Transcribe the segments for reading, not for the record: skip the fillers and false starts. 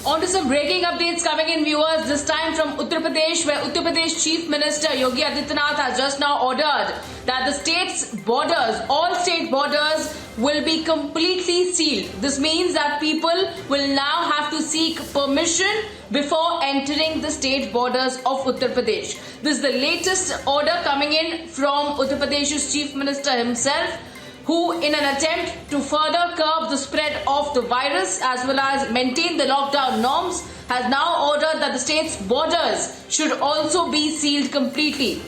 On to some breaking updates coming in, viewers. This time from Uttar Pradesh, where Uttar Pradesh Chief Minister Yogi Adityanath has just now ordered that the state's borders, all state borders, will be completely sealed. This means that people will now have to seek permission before entering the state borders of Uttar Pradesh. This is the latest order coming in from Uttar Pradesh's Chief Minister himself, who, in an attempt to further curb the spread of the virus as well as maintain the lockdown norms, has now ordered that the state's borders should also be sealed completely.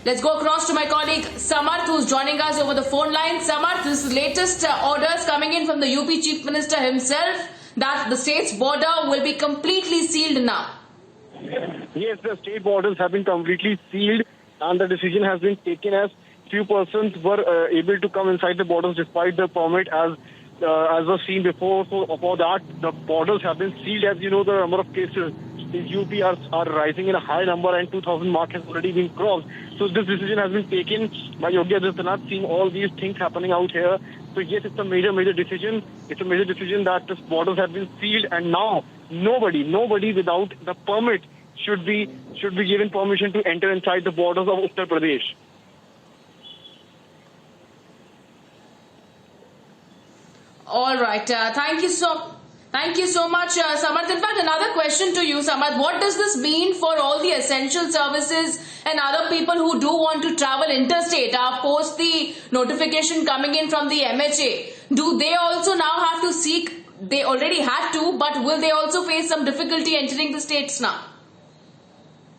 Let's go across to my colleague Samarth, who's joining us over the phone line. Samarth, this is the latest orders coming in from the UP Chief Minister himself that the state's border will be completely sealed now. Yes, the state borders have been completely sealed, and the decision has been taken as few persons were able to come inside the borders despite the permit, as was seen before. So for that, the borders have been sealed. As you know, the number of cases in UP are rising in a high number, and 2,000 mark has already been crossed. So this decision has been taken by Yogi Adityanath, seeing all these things happening out here. So yes, it's a major decision. It's a major decision that the borders have been sealed, and now nobody without the permit should be given permission to enter inside the borders of Uttar Pradesh. All right. Thank you so much, Samarth. In fact, another question to you, Samarth. What does this mean for all the essential services and other people who do want to travel interstate post the notification coming in from the MHA? Do they also now have to seek? They already had to, but will they also face some difficulty entering the states now?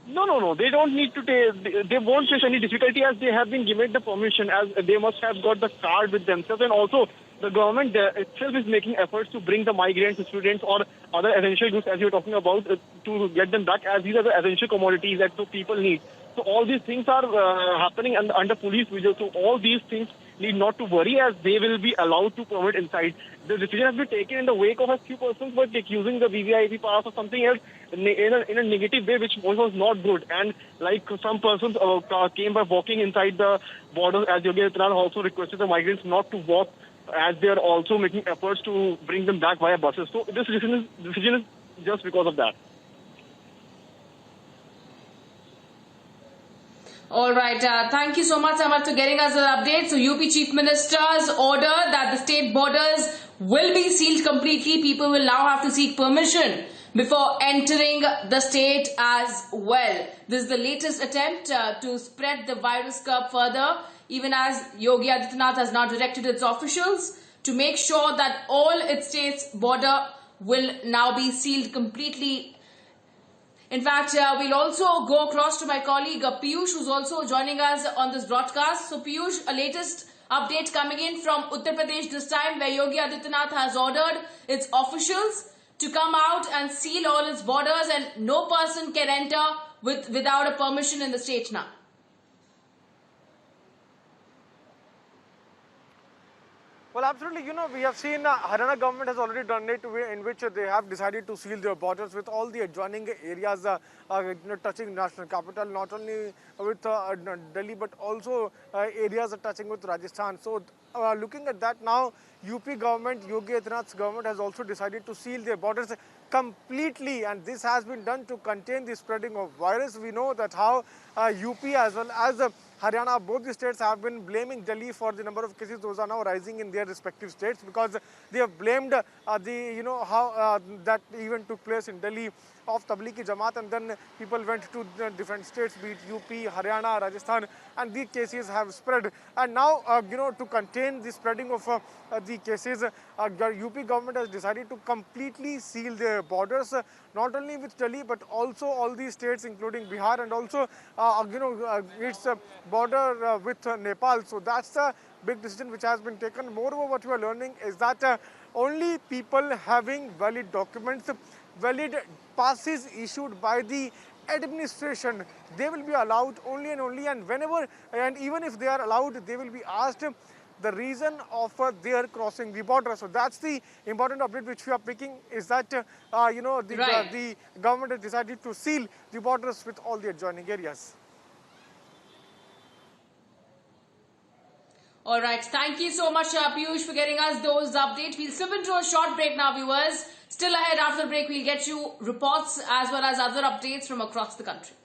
No. They don't need to take. They won't face any difficulty, as they have been given the permission, as they must have got the card with themselves, and also the government itself is making efforts to bring the migrants, students, or other essential goods, as you're talking about, to get them back, as these are the essential commodities that people need. So all these things are happening under police vigil. So all these things need not to worry, as they will be allowed to permit inside. The decision has been taken in the wake of a few persons were using the VVIP pass or something else in a negative way, which was not good. And like some persons came by walking inside the borders, as Yogi Adityanath also requested the migrants not to walk, as they are also making efforts to bring them back via buses. So this decision is just because of that. All right. Thank you so much, Samarth, for getting us an update. So UP Chief Minister's order that the state borders will be sealed completely. People will now have to seek permission before entering the state as well. This is the latest attempt to spread the virus curve further, even as Yogi Adityanath has now directed its officials to make sure that all its states' border will now be sealed completely. In fact, we'll also go across to my colleague Piyush, who's also joining us on this broadcast. So Piyush, a latest update coming in from Uttar Pradesh this time, where Yogi Adityanath has ordered its officials to come out and seal all its borders, and no person can enter without a permission in the state now. Well, absolutely. You know, we have seen Haryana government has already done it, in which they have decided to seal their borders with all the adjoining areas touching national capital, not only with Delhi, but also areas touching with Rajasthan. So looking at that now, UP government, Yogi Adityanath's government has also decided to seal their borders completely, and this has been done to contain the spreading of virus. We know that how UP as well as Haryana, both the states have been blaming Delhi for the number of cases. Those are now rising in their respective states, because they have blamed how that event took place in Delhi of Tablighi Jamaat, and then people went to different states, be it UP, Haryana, Rajasthan, and the cases have spread. And now, to contain the spreading of the cases, UP government has decided to completely seal their borders, not only with Delhi, but also all these states, including Bihar, and also, its border with Nepal. So that's a big decision which has been taken. Moreover, what we are learning is that only people having valid documents, valid passes issued by the administration, they will be allowed only, and whenever, and even if they are allowed, they will be asked the reason of their crossing the border. So that's the important update which we are picking, is that the government has decided to seal the borders with all the adjoining areas. All right. Thank you so much, Piyush, for getting us those updates. We'll slip into a short break now, viewers. Still ahead after the break, we'll get you reports as well as other updates from across the country.